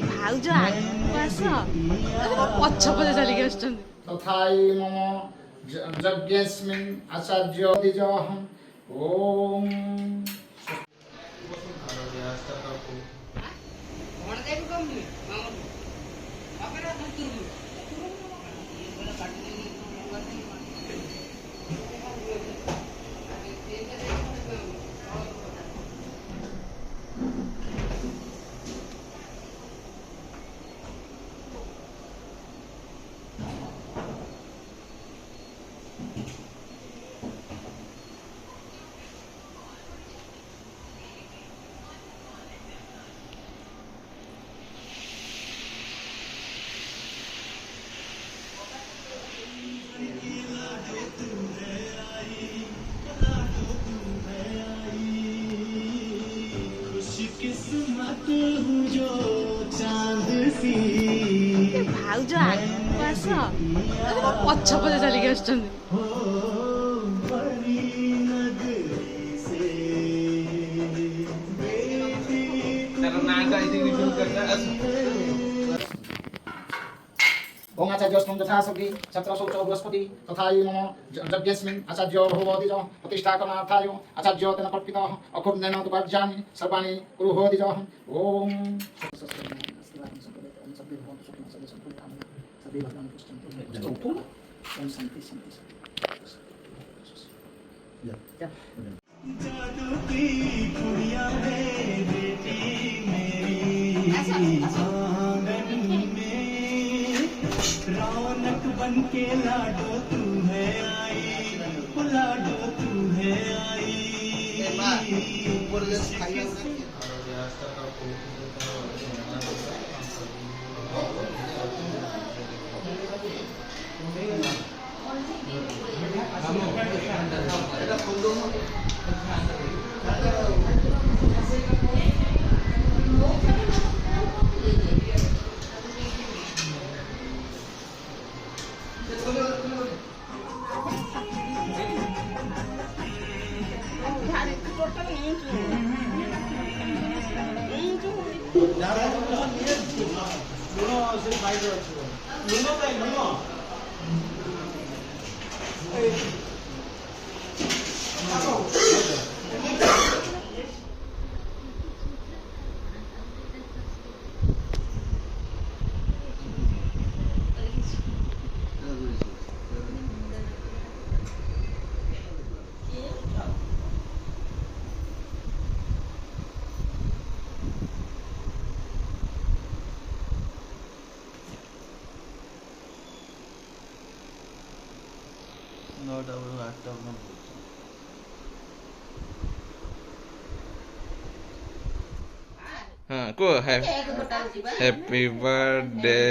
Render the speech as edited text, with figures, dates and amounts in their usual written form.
ଭାଉଜ ଆଗକୁ ଆସ ପଛ ପଛ ଚାଲିକି ଆସୁଛନ୍ତି। तथाई मम यज्ञस्मिन् आचार्य द्विजः ओम किस्मत हूँ जो चांद सी ଭାଉଜ ଆଗକୁ ଆସ ପଛ ପଛ ଚାଲିକି ଆସୁଛନ୍ତି। हो बड़ी नगरी से बेटी ओम आचार्यस्त्वं यथा सखी छत्रसौच बृहस्पति तथा मम यज्ञस्मिन् आचार्यो भवति च प्रतिष्ठाकरणार्थाय आचार्यो तेन कल्पितः अकुर्णेन तुपाज्यानि सर्वाणि कुरुहोति च ओम जादू की गुड़िया है बेटी मेरी आंगन में रौनक बन के लाडो तू है आई लाडो तू है आई हाँ को हैप्पी बर्थडे